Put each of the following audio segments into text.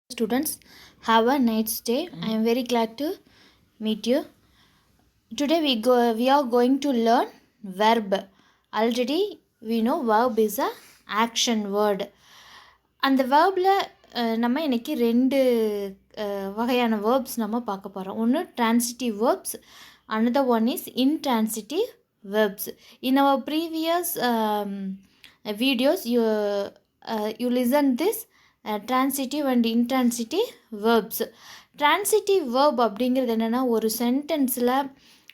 Students, have a nice day. I am very glad to meet you. Today we are going to learn verb. Already we know verb is a action word. அந்த waybill நம்ம இன்றைக்கி ரெண்டு வகையான verbs நம்ம பார்க்க போகிறோம். ஒன்று transitive verbs, another one is intransitive verbs. In our previous videos you listen this transitive and intransitive verbs. Transitive verb அப்படிங்கிறது என்னென்னா, ஒரு சென்டென்ஸில்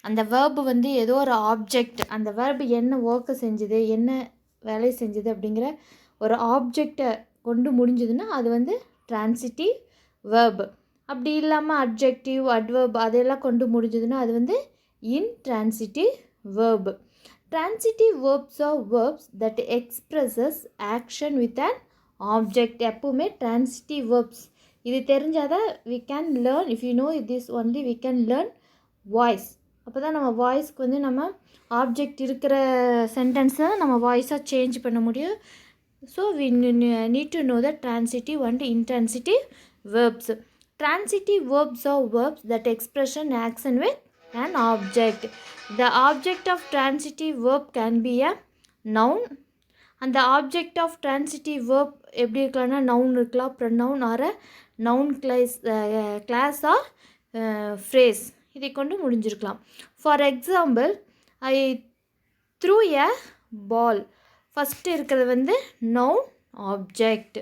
அந்த வேர்பு வந்து ஏதோ ஒரு ஆப்ஜெக்ட், அந்த வேர்பு என்ன ஒர்க்கை செஞ்சுது, என்ன வேலை செஞ்சுது அப்படிங்கிற ஒரு ஆப்ஜெக்டை கொண்டு முடிஞ்சதுன்னா அது வந்து transitive verb. அப்படி இல்லாமல் adjective, adverb அதெல்லாம் கொண்டு முடிஞ்சதுன்னா அது வந்து intransitive verb. Transitive verbs are verbs that expresses action with an object. எப்பவுமே transitive verbs இது தெரிஞ்சாதான் we can learn. If you know this only we can learn voice. அப்போ தான் நம்ம வாய்ஸ்க்கு வந்து நம்ம ஆப்ஜெக்ட் இருக்கிற சென்டென்ஸை நம்ம வாய்ஸாக சேஞ்ச் பண்ண முடியும். So we need to know the transitive and intransitive verbs. Transitive verbs are verbs that express an action with an object. The object of transitive verb can be a noun. அந்த object of transitive verb எப்படி இருக்கலாம்னா noun இருக்கலாம், pronoun or a noun clause or phrase, இதை கொண்டு முடிஞ்சிருக்கலாம். For example, I threw a ball. First இருக்கிறது வந்து noun object.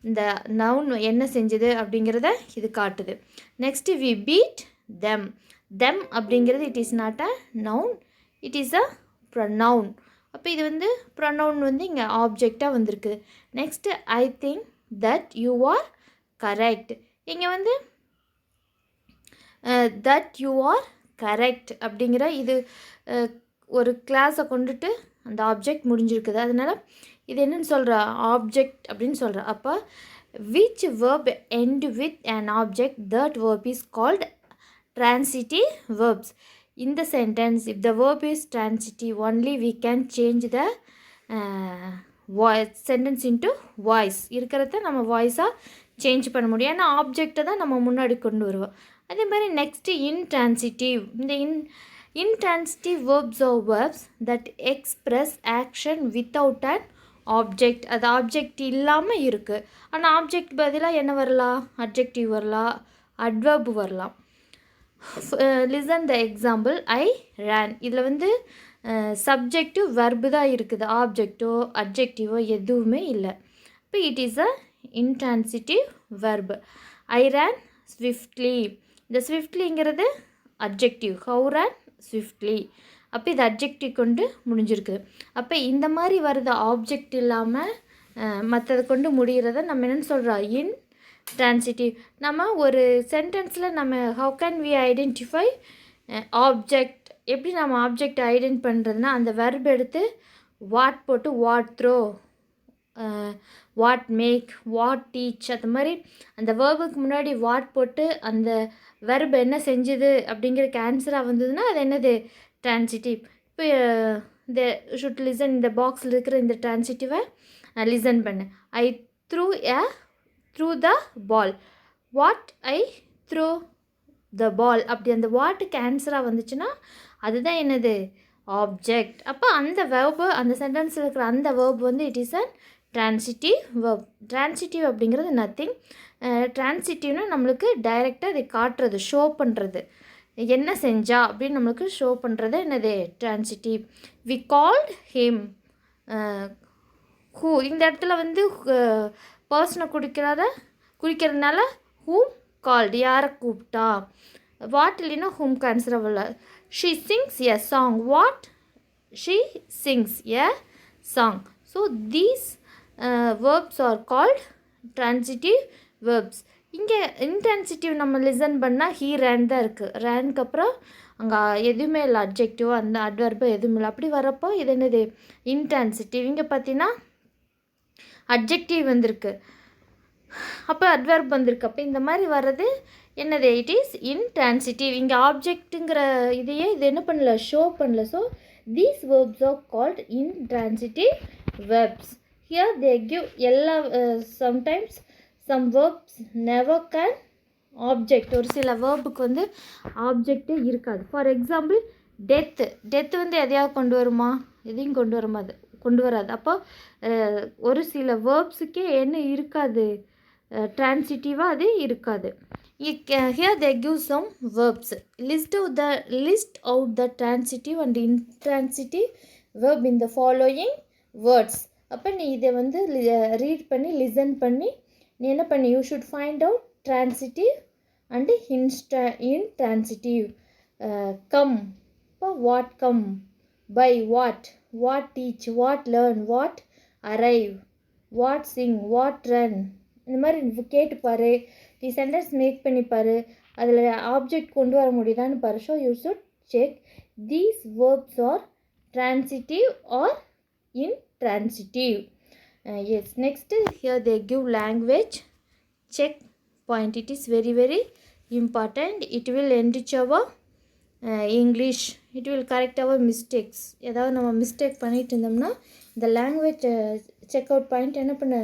இந்த நவுன் என்ன செஞ்சது அப்படிங்கிறத இது காட்டுது. Next we beat them. Them அப்படிங்கிறது it is not a noun, it is a pronoun. அப்போ இது வந்து ப்ரொனவுன் வந்து இங்கே ஆப்ஜெக்டாக வந்திருக்குது. Next I think that you are correct. இங்கே வந்து தட் யூ ஆர் கரெக்ட் அப்படிங்கிற இது ஒரு கிளாஸை கொண்டுட்டு அந்த ஆப்ஜெக்ட் முடிஞ்சிருக்குது. அதனால் இது என்னன்னு சொல்கிற ஆப்ஜெக்ட் அப்படின்னு சொல்கிற. அப்போ which verb end with an object, that verb is called transitive verbs. In the sentence, if the verb is transitive only, we can change the sentence into voice. இருக்கிறத நம்ம வாய்ஸாக சேஞ்ச் பண்ண முடியும். ஏன்னா ஆப்ஜெக்டை தான் நம்ம முன்னாடி கொண்டு வருவோம். அதே மாதிரி நெக்ஸ்ட்டு intransitive. இந்த intransitive verbs are verbs that express action without an object. அது ஆப்ஜெக்ட் இல்லாமல் இருக்குது. ஆனால் ஆப்ஜெக்ட் பதிலாக என்ன வரலாம், adjective வரலாம், adverb வரலாம். லிசன் த எக்ஸாம்பிள், ஐ ரேன். இதில் வந்து சப்ஜெக்டிவ் வெர்பு தான் இருக்குது, ஆப்ஜெக்டோ அட்ஜெக்டிவோ எதுவுமே இல்லை. இப்போ it is a intransitive verb. I ran swiftly. இந்த ஸ்விஃப்ட்லிங்கிறது அட்ஜெக்டிவ், ஹவு ரேன் ஸ்விஃப்ட்லி. அப்போ இது அட்ஜெக்டிவ் கொண்டு முடிஞ்சிருக்குது. அப்போ இந்த மாதிரி வருது ஆப்ஜெக்ட் இல்லாமல் மற்றதை கொண்டு முடிகிறத நம்ம என்னென்னு சொல்கிறோம், intransitive. நம்ம ஒரு சென்டென்ஸில் நம்ம how can we identify object, எப்படி நம்ம ஆப்ஜெக்ட் ஐடென்ட் பண்ணுறதுனா அந்த வெர்ப் எடுத்து வாட் போட்டு what throw, what make, what teach, அந்த மாதிரி அந்த வேர்புக்கு முன்னாடி வாட் போட்டு அந்த வெர்ப் என்ன செஞ்சுது அப்படிங்கிறதுக்கு ஆன்சராக வந்ததுன்னா அது என்னது, transitive. இப்போ இந்த ஷுட் லிசன், இந்த பாக்ஸில் இருக்கிற இந்த transitive லிசன் பண்ணு. I threw the ball. What I threw the ball. அப்படி அந்த வாட்டுக்கு ஆன்சராக வந்துச்சுன்னா அதுதான் என்னது, ஆப்ஜெக்ட். அப்போ அந்த வேர்பு, அந்த சென்டென்ஸில் இருக்கிற அந்த வேர்ப் வந்து it is a transitive verb. transitive அப்படிங்கிறது நத்திங். transitivனா நம்மளுக்கு டைரெக்டாக அதை காட்டுறது, ஷோ பண்ணுறது, என்ன செஞ்சா அப்படின்னு நம்மளுக்கு ஷோ பண்ணுறது என்னது, transitive. We called him. Who இந்த இடத்துல வந்து பர்சனை குறிக்கிறதுனால ஹூம் கால்டு, யாரை கூப்பிட்டா. வாட் இல்லைன்னா ஹூம்க்கு ஆன்சர் ஆகல. She Singh a song. What she Singh a song. So these verbs are called transitive verbs. இங்கே இன்ட்ரான்சிட்டிவ் நம்ம லிசன் பண்ணால் ஹீ ரேன் தான் இருக்குது. ரேனுக்கு அப்புறம் அங்கே எதுவுமே இல்லை, அட்ஜெக்டிவோ அந்த அட்வர்போ எதுவுமே இல்லை. அப்படி வரப்போ இது என்னது, இன்ட்ரான்சிட்டிவ். இங்கே பார்த்தீங்கன்னா அட்ஜெக்டிவ் வந்திருக்கு, அப்போ அட்வர்ப் வந்திருக்கு. அப்போ இந்த மாதிரி வர்றது என்னது, இட் இஸ் இன்ட்ரான்சிட்டிவ். இங்கே ஆப்ஜெக்ட்டுங்கிற இதையே இது என்ன பண்ணல, ஷோ பண்ணல. So these verbs are called intransitive verbs. Here they give sometimes some verbs never can object. ஒரு சில வேர்புக்கு வந்து ஆப்ஜெக்டே இருக்காது. ஃபார் எக்ஸாம்பிள் டெத்து வந்து எதையாவது கொண்டு வருமா? எதையும் கொண்டு வராது. அப்போ ஒரு சில வேர்ப்ஸுக்கே என்ன இருக்காது, ட்ரான்சிட்டிவாக அது இருக்காது. Here they give some verbs. List out the transitive and intransitive verb in the following words. அப்போ நீ இதை வந்து ரீட் பண்ணி லிசன் பண்ணி நீ என்ன பண்ணி you should find out transitive and intransitive. Come, what come, by what teach, what learn, what arrive, what sing, what run. இந்த மாதிரி கேட்டு பாரு, நீ சென்டென்ஸ் மேக் பண்ணி பாரு, அதில் ஆப்ஜெக்ட் கொண்டு வர முடியுதான்னு பாரு. So you should check these verbs are transitive or intransitive. Yes, next here they give language check point. It is very very important. It will enrich our English. It will correct our mistakes. ஏதாவது நம்ம mistake பண்ணிட்டு இருந்தோம்னா இந்த language check out point என்ன பண்ண,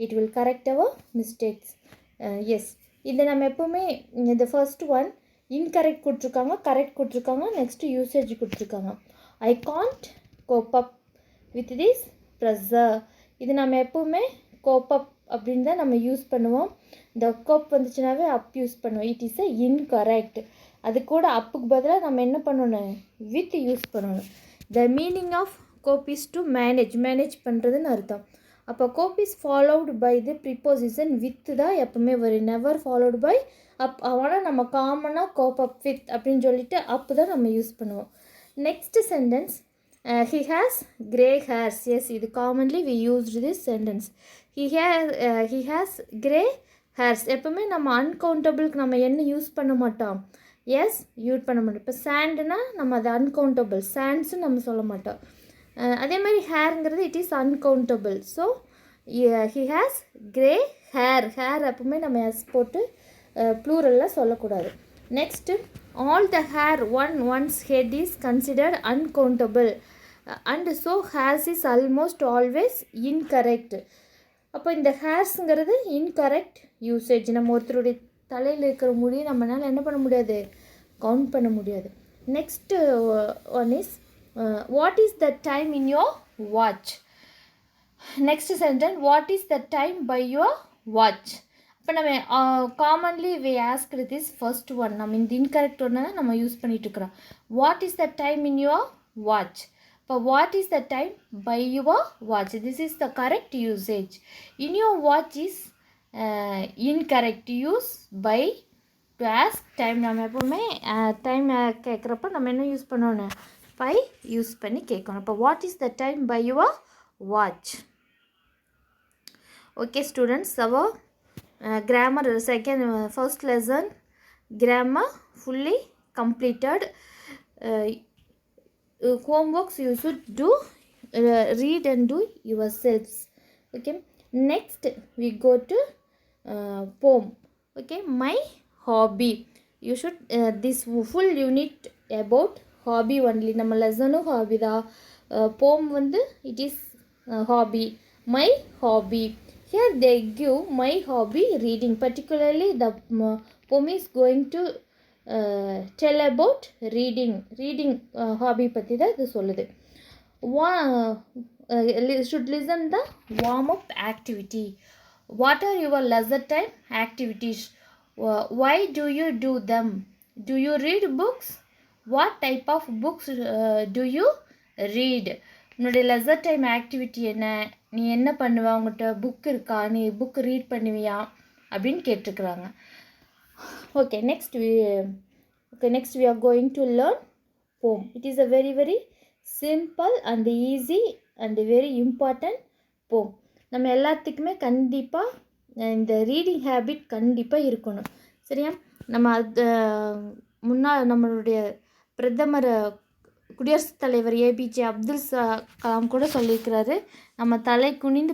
it will correct our mistakes. Yes, இது நம்ம எப்போவுமே இந்த ஃபர்ஸ்ட் ஒன் இன்கரெக்ட் கொடுத்துருக்காங்க, கரெக்ட் கொடுத்துருக்காங்க, நெக்ஸ்ட்டு யூசேஜ் கொடுத்துருக்காங்க. I can't cope up with this pressure. இது நம்ம எப்போவுமே கோப் அப் அப்படின்னு தான் நம்ம யூஸ் பண்ணுவோம். இந்த கோப் வந்துச்சுனாவே அப் யூஸ் பண்ணுவோம். It is a incorrect. அது கூட அப்புக்கு பதிலாக நம்ம என்ன பண்ணணும், வித் யூஸ் பண்ணணும். The meaning of cope is to manage பண்ணுறதுன்னு அர்த்தம். அப்போ cope is followed by the preposition with தான் எப்பவுமே வரும், நெவர் ஃபாலோவுட் பை அப். ஆனால் நம்ம காமனாக கோப் அப் வித் அப்படின்னு சொல்லிட்டு அப்பு தான் நம்ம யூஸ் பண்ணுவோம். Next sentence, he has grey hairs. Yes, இது commonly we used this sentence. he has grey hairs. எப்பவுமே நம்ம அன்கவுண்டபிளுக்கு நம்ம என்ன யூஸ் பண்ண மாட்டோம், எஸ் யூஸ் பண்ண மாட்டோம். இப்போ சாண்டுனா நம்ம அது அன்கவுண்டபிள், சாண்ட்ஸும் நம்ம சொல்ல மாட்டோம். அதே மாதிரி ஹேருங்கிறது it is uncountable. So he has grey hair. Hair எப்பவுமே நம்ம எஸ் போட்டு ப்ளூரலில் சொல்லக்கூடாது. Next, all the hair on one's head is considered uncountable and so hairs is almost always incorrect. அப்போ இந்த ஹேர்ஸுங்கிறது இன்கரெக்ட் யூசேஜ். நம்ம ஒருத்தருடைய தலையில் இருக்கிற முடியை நம்மளால் என்ன பண்ண முடியாது, கவுண்ட் பண்ண முடியாது. Next one is what is the time in your watch. Next sentence, what is the time by your watch. இப்போ நம்ம commonly we asked this first one. நம்ம இந்த இன்கரெக்ட் ஒன்று தான் நம்ம யூஸ் பண்ணிகிட்ருக்குறோம். What is the time in your watch. இப்போ what is the time by your watch, this is the correct usage. In your watch is incorrect use by to ask time. நம்ம எப்போவுமே time கேட்குறப்ப நம்ம என்ன use பண்ணணும், by use பண்ணி கேட்கணும். இப்போ what is the time by your watch. Okay students, our grammar first lesson grammar fully completed. Homeworks you should do, read and do yourselves. Okay, next we go to poem. Okay, my hobby. You should this full unit about hobby only. நம்ம lesson hobby தான். poem வந்து it is hobby, my hobby. Here they give my hobby reading. Particularly the poem is going to tell about reading hobby பற்றி தான் இது சொல்லுது. Should listen the warm up activity. What are your leisure time activities? Why do you do them? Do you read books? What type of books do you read? உன்னுடைய lesser time activity என்ன, நீ என்ன பண்ணுவ, உங்கள்கிட்ட book இருக்கா, நீ book read பண்ணுவியா அப்படின்னு கேட்டிருக்கிறாங்க. Okay, next we are going to learn poem. It is a very very simple and easy and very important poem. நம்ம எல்லாத்துக்குமே கண்டிப்பாக இந்த ரீடிங் ஹேபிட் கண்டிப்பாக இருக்கணும். சரியா? நம்ம நம்மளுடைய பிரதமர் குடியரசுத் தலைவர் ஏபிஜே அப்துல் கலாம் கூட சொல்லியிருக்கிறாரு, நம்ம தலை குனிந்து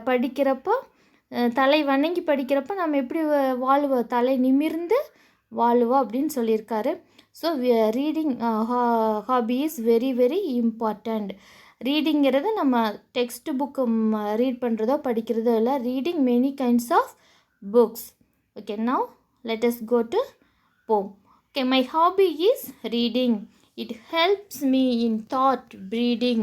படிக்கிறப்போ, தலை வணங்கி படிக்கிறப்போ நம்ம எப்படி வாழுவோம், தலை நிமிர்ந்து வாழுவோம் அப்படின்னு சொல்லியிருக்காரு. So reading hobby is very very important. ரீடிங்கிறது நம்ம டெக்ஸ்ட் புக்கு ரீட் பண்ணுறதோ படிக்கிறதோ இல்லை, reading many kinds of books. Okay, now let us go to poem. Okay, my hobby is reading. It helps me in thought breeding.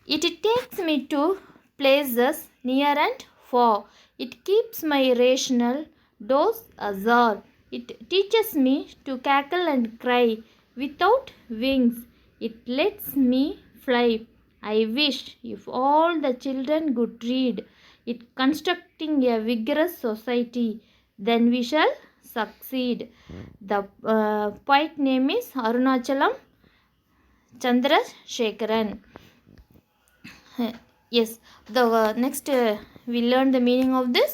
It takes me to places near and far. It keeps my rational dose azure. It teaches me to cackle and cry without wings. It lets me fly. I wish if all the children could read. It constructing a vigorous society. Then we shall succeed. The poet name is Arunachalam Chandrasekharan. Yes, the next we learn the meaning of this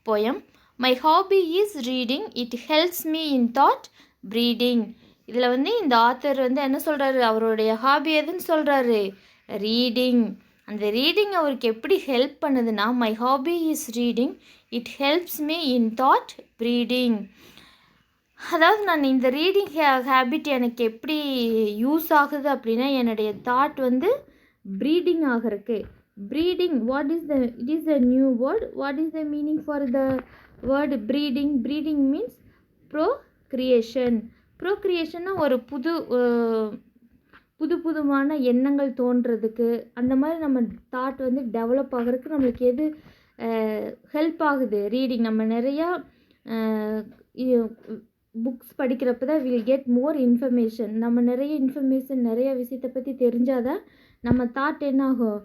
poem. My hobby is reading. It helps me in thought breeding. இதில் வந்து இந்த author வந்து என்ன சொல்கிறாரு, அவருடைய hobby எதுன்னு சொல்கிறாரு, reading. அந்த ரீடிங் அவருக்கு எப்படி ஹெல்ப் பண்ணுதுன்னா, my hobby is reading, it helps me in thought breeding. அதாவது நான் இந்த ரீடிங் ஹேபிட் எனக்கு எப்படி யூஸ் ஆகுது அப்படின்னா, என்னுடைய தாட் வந்து ப்ரீடிங் ஆகிறதுக்கு. breeding, what is the, it is a new word. What is the meaning for the word breeding? Breeding means procreation. procreation ஒரு புதுமான எண்ணங்கள் தோன்றதுக்கு, அந்த மாதிரி நம்ம தாட் வந்து டெவலப் ஆகிறதுக்கு நம்மளுக்கு எது ஹெல்ப் ஆகுது, ரீடிங். நம்ம நிறையா புக்ஸ் படிக்கிறப்ப தான் வில் கெட் மோர் இன்ஃபர்மேஷன். நம்ம நிறைய இன்ஃபர்மேஷன் நிறைய விஷயத்தை பற்றி தெரிஞ்சாதான் நம்ம தாட் என்ன ஆகும்,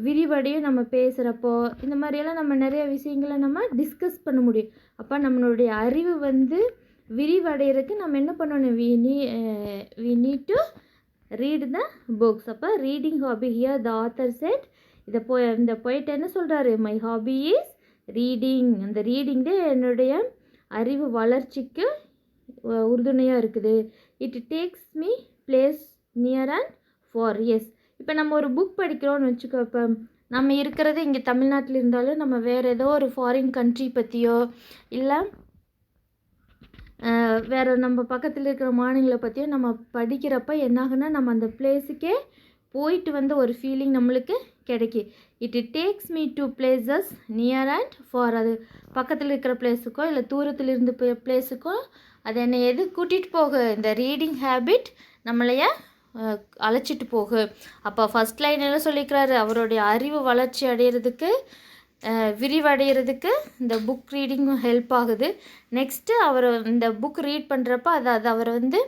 விரிவடையும். நம்ம பேசுகிறப்போ இந்த மாதிரியெல்லாம் நம்ம நிறைய விஷயங்களை நம்ம டிஸ்கஸ் பண்ண முடியும். அப்போ நம்மளுடைய அறிவு வந்து விரிவடைகிறதுக்கு நம்ம என்ன பண்ணணும், we need to read the books. அப்போ reading hobby here the author said. இந்த போயிட்டு என்ன சொல்கிறாரு, மை ஹாபி இஸ் ரீடிங். அந்த ரீடிங் தான் என்னுடைய அறிவு வளர்ச்சிக்கு உறுதுணையாக இருக்குது. It takes me place near and far. Yes, இப்போ நம்ம ஒரு புக் படிக்கிறோன்னு வச்சுக்கோ. இப்போ நம்ம இருக்கிறது இங்கே தமிழ்நாட்டில் இருந்தாலும் நம்ம வேறு ஏதோ ஒரு ஃபாரின் கண்ட்ரி பற்றியோ இல்லை வேறு நம்ம பக்கத்தில் இருக்கிற மாநிலங்களை பற்றியோ நம்ம படிக்கிறப்ப என்னாகுன்னா, நம்ம அந்த பிளேஸுக்கே போயிட்டு வந்து ஒரு ஃபீலிங் நம்மளுக்கு கிடைக்கும். It takes me to places near and for. அது பக்கத்தில் இருக்கிற பிளேஸுக்கோ இல்லை தூரத்தில் இருந்து பிளேஸுக்கோ அது என்னை எது கூட்டிகிட்டு போக, இந்த ரீடிங் ஹேபிட் நம்மளைய அழைச்சிட்டு போகு. அப்போ ஃபஸ்ட் லைன் என்ன சொல்லிக்கிறாரு, அவருடைய அறிவு வளர்ச்சி அடைகிறதுக்கு விரிவடைகிறதுக்கு இந்த புக் ரீடிங்கும் ஹெல்ப் ஆகுது. நெக்ஸ்ட்டு அவர் இந்த புக் ரீட் பண்ணுறப்ப அது அவரை வந்து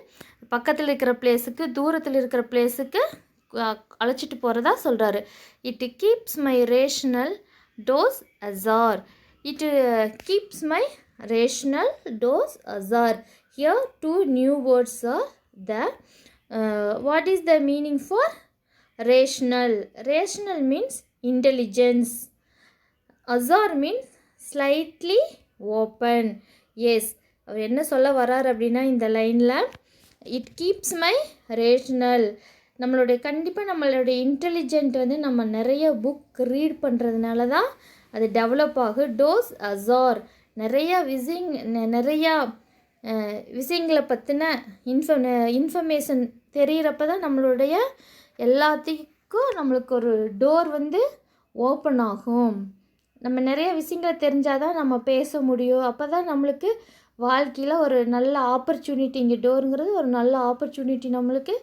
பக்கத்தில் இருக்கிற பிளேஸுக்கு தூரத்தில் இருக்கிற பிளேஸுக்கு அழைச்சிட்டு போகிறதா சொல்கிறாரு. It keeps my rational toes ajar. It keeps my rational toes ajar. Here two new words are the. What is the meaning for rational? Rational means intelligence. Azar means slightly open. Yes, அவர் என்ன சொல்ல வரார் அப்படின்னா இந்த லைனில், it keeps my rational. நம்மளுடைய கண்டிப்பாக நம்மளுடைய intelligent வந்து நம்ம நிறைய புக் ரீட் பண்ணுறதுனால தான் அது டெவலப் ஆகும். டோஸ் அசார், நிறையா விஷயங்களை பற்றின இன்ஃபர்மேஷன் தெரிகிறப்ப தான் நம்மளுடைய எல்லாத்துக்கும் நம்மளுக்கு ஒரு டோர் வந்து ஓப்பன் ஆகும். நம்ம நிறைய விஷயங்களை தெரிஞ்சால் தான் நம்ம பேச முடியும். அப்போ தான் நம்மளுக்கு வாழ்க்கையில் ஒரு நல்ல ஆப்பர்ச்சுனிட்டி, இங்கே டோருங்கிறது ஒரு நல்ல ஆப்பர்ச்சுனிட்டி நம்மளுக்கு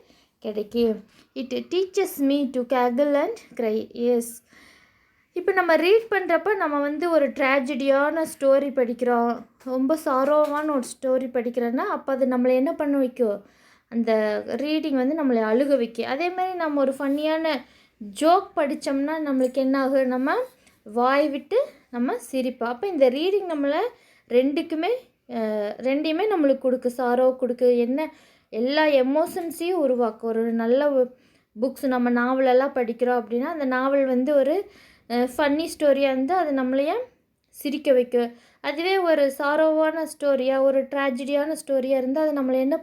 கிடைக்கும். It teaches me to giggle and cry. Yes, இப்போ நம்ம ரீட் பண்ணுறப்ப நம்ம வந்து ஒரு ட்ராஜடியான ஸ்டோரி படிக்கிறோம், ரொம்ப சாரோவான ஒரு ஸ்டோரி படிக்கிறோன்னா அப்போ அது நம்மளை என்ன பண்ண வைக்கும், அந்த ரீடிங் வந்து நம்மளை அழுக வைக்கும். அதேமாதிரி நம்ம ஒரு ஃபன்னியான ஜோக் படித்தோம்னா நம்மளுக்கு என்ன ஆகும், நம்ம வாய் விட்டு நம்ம சிரிப்போம். அப்போ இந்த ரீடிங் நம்மளை ரெண்டையுமே நம்மளுக்கு கொடுக்கு, சாரோ கொடுக்கு, என்ன எல்லா எமோஷன்ஸையும் உருவாக்கும். ஒரு நல்ல புக்ஸ் நம்ம நாவலெல்லாம் படிக்கிறோம் அப்படின்னா அந்த நாவல் வந்து ஒரு ஃபன்னி ஸ்டோரியாக இருந்தால் அது நம்மளையே சிரிக்க வைக்கும். அதுவே ஒரு சாரோவான ஸ்டோரியாக ஒரு ட்ராஜடியான ஸ்டோரியாக இருந்தால் அது நம்மளை என்ன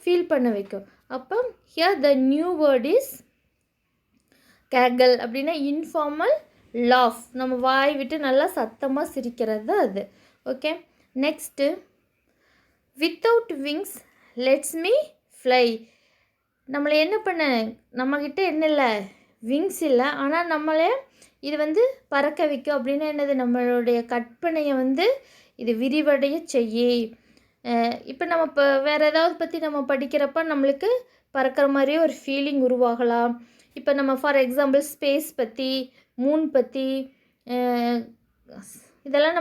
ஃபீல் பண்ண வைக்கும். அப்போ here the new word is Kaggle. அப்படின்னா இன்ஃபார்மல் லாஃப், நம்ம வாய் விட்டு நல்லா சத்தமாக சிரிக்கிறது தான் அது. Okay, next without wings let's me fly. நம்மளை என்ன பண்ண, நம்மக்கிட்ட என்ன இல்லை, விங்ஸ் இல்லை, ஆனால் நம்மளே இது வந்து பறக்க வைக்கும் அப்படின்னு என்னது, நம்மளுடைய கற்பனையை வந்து இது விரிவடைய செய்யி. இப்போ நம்ம இப்போ வேறு ஏதாவது பற்றி நம்ம படிக்கிறப்ப நம்மளுக்கு பறக்கிற மாதிரியே ஒரு ஃபீலிங் உருவாகலாம். இப்போ நம்ம ஃபார் எக்ஸாம்பிள் ஸ்பேஸ் பற்றி, மூன் பற்றி, இதெல்லாம்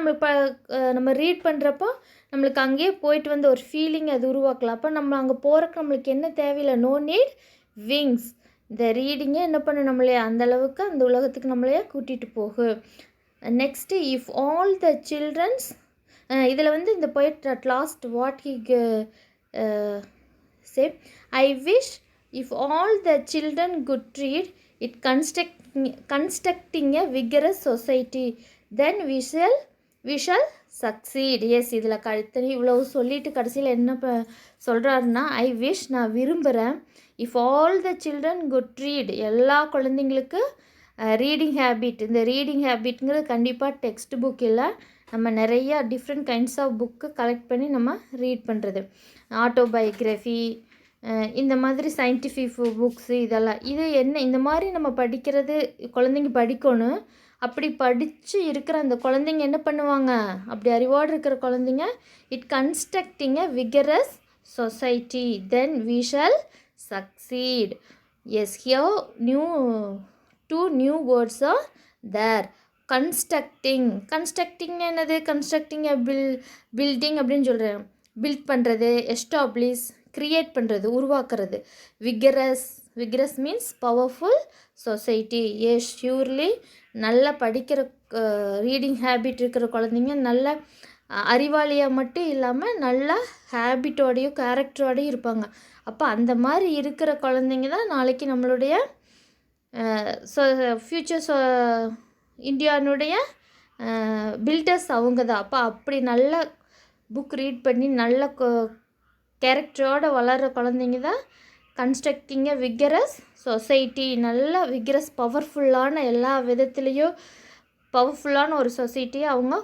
நம்ம ரீட் பண்ணுறப்போ நம்மளுக்கு அங்கேயே போயிட்டு வந்து ஒரு ஃபீலிங் அது உருவாக்கலாம். அப்போ நம்ம அங்கே போகிறக்கு நம்மளுக்கு என்ன தேவையில்லை, நோ நீட் விங்ஸ். இந்த ரீடிங்கே என்ன பண்ண நம்மளே அந்தளவுக்கு அந்த உலகத்துக்கு நம்மளையே கூட்டிகிட்டு போகும். Next if all the childrens, இதில் வந்து இந்த poet at last what he say, I wish if all the children could read it constructing a vigorous society then we shall succeed. Yes, இதில் இவ்வளவு சொல்லிட்டு கடைசியில் என்ன சொல்கிறாருன்னா, ஐ விஷ், நான் விரும்புகிறேன், if all the children could read, எல்லா குழந்தைங்களுக்கு ரீடிங் ஹேபிட். இந்த ரீடிங் ஹேபிட்ங்கிறது கண்டிப்பாக டெக்ஸ்ட் புக் இல்லை, நம்ம நிறையா different kinds of book collect பண்ணி நம்ம ரீட் பண்ணுறது. ஆட்டோபயோகிராஃபி, இந்த மாதிரி சயின்டிஃபிக் புக்ஸு, இதெல்லாம் இது என்ன இந்த மாதிரி நம்ம படிக்கிறது குழந்தைங்க படிக்கணும். அப்படி படித்து இருக்கிற அந்த குழந்தைங்க என்ன பண்ணுவாங்க, அப்படி அறிவோடு இருக்கிற குழந்தைங்க it constructing a vigorous society then we shall succeed. Yes, here two new words are there. Constructing என்னது, கன்ஸ்ட்ரக்டிங் எ பில்டிங் அப்படின்னு சொல்கிறேன், பில்ட் பண்ணுறது, எஸ்டாப்ளிஷ், க்ரியேட் பண்ணுறது, உருவாக்குறது. Vigorous means powerful society. Yes, surely நல்லா படிக்கிற ரீடிங் ஹேபிட் இருக்கிற குழந்தைங்க நல்ல அறிவாளியாக மட்டும் இல்லாமல் நல்ல ஹேபிட்டோடையும் கேரக்டரோடையும் இருப்பாங்க. அப்போ அந்த மாதிரி இருக்கிற குழந்தைங்க தான் நாளைக்கு நம்மளுடைய ஃப்யூச்சர் இந்தியானுடைய பில்டர்ஸ் அவங்க தான். அப்போ அப்படி நல்ல புக் ரீட் பண்ணி நல்ல கேரக்டரோடு வளர்கிற குழந்தைங்க தான் கன்ஸ்ட்ரக்டிங் எ விகரஸ் சொசைட்டி. நல்ல விகரஸ் பவர்ஃபுல்லான எல்லா விதத்துலேயும் பவர்ஃபுல்லான ஒரு சொசைட்டியை அவங்க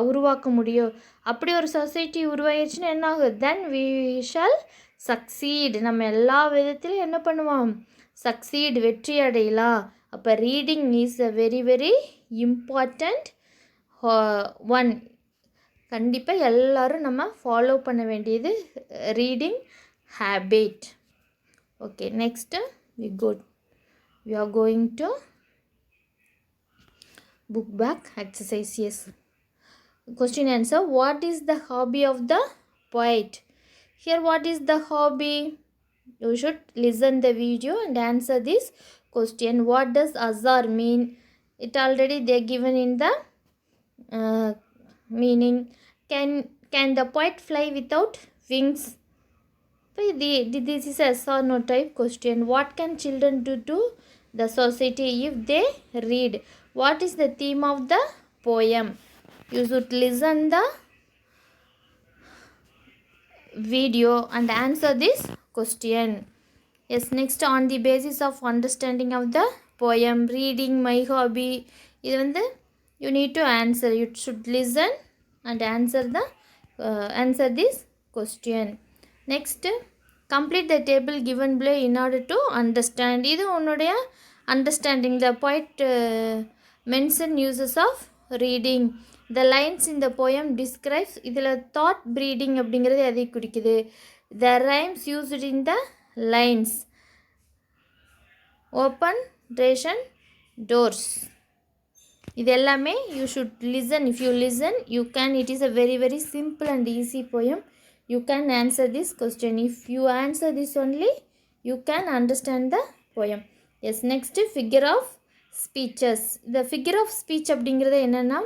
உருவாக்க முடியும். அப்படி ஒரு சொசைட்டி உருவாயிடுச்சுன்னா என்ன ஆகும், தென் we shall succeed. நம்ம எல்லா விதத்துலையும் என்ன பண்ணுவோம், சக்சீட், வெற்றி அடையலாம். அப்போ reading is a very very important one. கண்டிப்பாக எல்லோரும் நம்ம ஃபாலோ பண்ண வேண்டியது reading habit. Okay, next we are going to book back exercise. Yes, question answer. What is the hobby of the poet? Here, what is the hobby? You should listen the video and answer this question. What does azar mean? It already they given in the meaning. Can the poet fly without wings? This is a yes or no type question. What can children do to the society if they read? What is the theme of the poem? You should listen the video and answer this question. Yes, next, on the basis of understanding of the poem, reading my hobby, இது வந்து you need to answer. You should listen and answer this question. Next, complete the table given below in order to understand. இது உன்னுடைய understanding. The poet mention uses of reading. The lines in the poem describes. இதில் thought breeding அப்படிங்கிறது எதை குறிக்குது, the rhymes used in the lines, open, ration, doors. இது எல்லாமே you should listen. If you listen, you can. It is a very very simple and easy poem. You can answer this question. If you answer this only, you can understand the poem. Yes, next, figure of speeches. The figure of speech அப்படிங்கிறது என்னென்னா,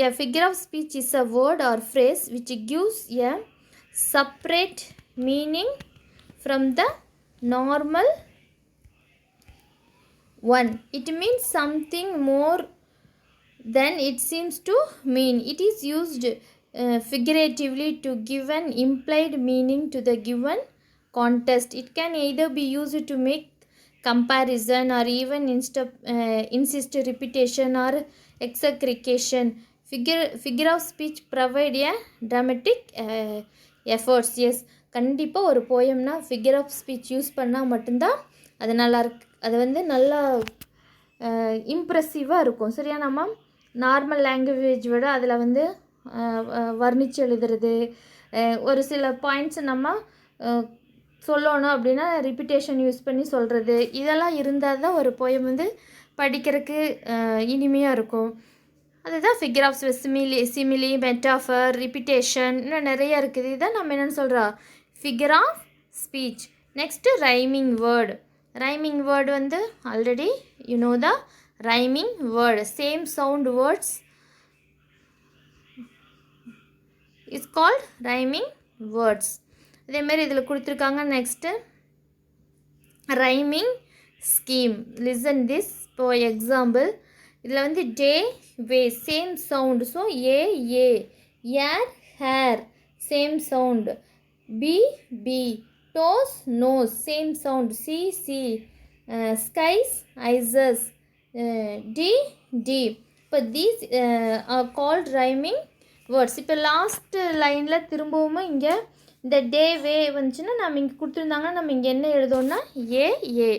a figure of speech is a word or phrase which gives a separate meaning from the normal one. It means something more than it seems to mean. It is used figuratively to give an implied meaning to the given context. It can either be used to make comparison or even insist repetition or exaggeration. Figure of speech provide a dramatic efforts. Yes, கண்டிப்பாக ஒரு போயம்னா figure of speech use பண்ணால் மட்டும்தான் அது அது வந்து நல்லா இம்ப்ரெசிவாக இருக்கும். சரியா? நம்ம நார்மல் லாங்குவேஜ் விட அதில் வந்து வர்ணித்து எழுதுறது, ஒரு சில பாயிண்ட்ஸ் நம்ம சொல்லணும் அப்படின்னா ரிப்பீட்டேஷன் யூஸ் பண்ணி சொல்கிறது, இதெல்லாம் இருந்தால் தான் ஒரு போயம் வந்து படிக்கிறதுக்கு இனிமையாக இருக்கும். அதுதான் figure of simile, metaphor, repetition, இன்னும் நிறையா இருக்குது. இதான் நம்ம என்னென்னு சொல்கிறோம், figure of speech. Next rhyming word. Rhyming word வந்து already you know the rhyming word, same sound words is called rhyming words. இதேமாரி இதில் கொடுத்துருக்காங்க. Next rhyming scheme. Listen this. இப்போ எக்ஸாம்பிள் இதில் வந்து day, way, same sound. So A, air, hair, same sound. B, toes, nose, same sound. C, skies, ices. D. இப்போ these are called rhyming words. இப்போ last லைனில் திரும்பவும் இங்கே இந்த டே, வே வந்துச்சுன்னா நம்ம இங்கே கொடுத்துருந்தாங்கன்னா நம்ம இங்கே என்ன எழுதோன்னா A.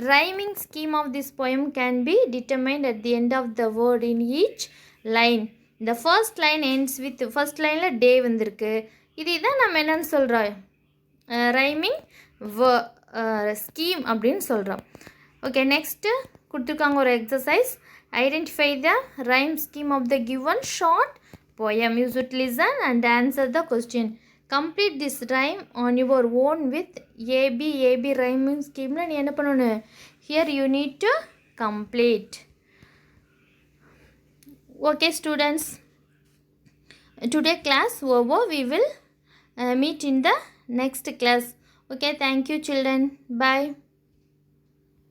Rhyming scheme of this poem can be determined at the end of the word in each line. இந்த first line ends with first லைனில் டே வந்திருக்கு. இதுதான் நம்ம என்னென்னு சொல்கிறோம், ரைமிங் ஸ்கீம் அப்படின்னு சொல்கிறோம். ஓகே, நெக்ஸ்ட்டு கொடுத்துருக்காங்க ஒரு exercise. Identify the rhyme scheme of the given short poem. You should listen and answer the question. Complete this rhyme on your own with AB rhyming scheme. நீ என்ன பண்ணணும், here you need to complete. Okay students, today class over. We will meet in the next class. Okay, thank you children. Bye.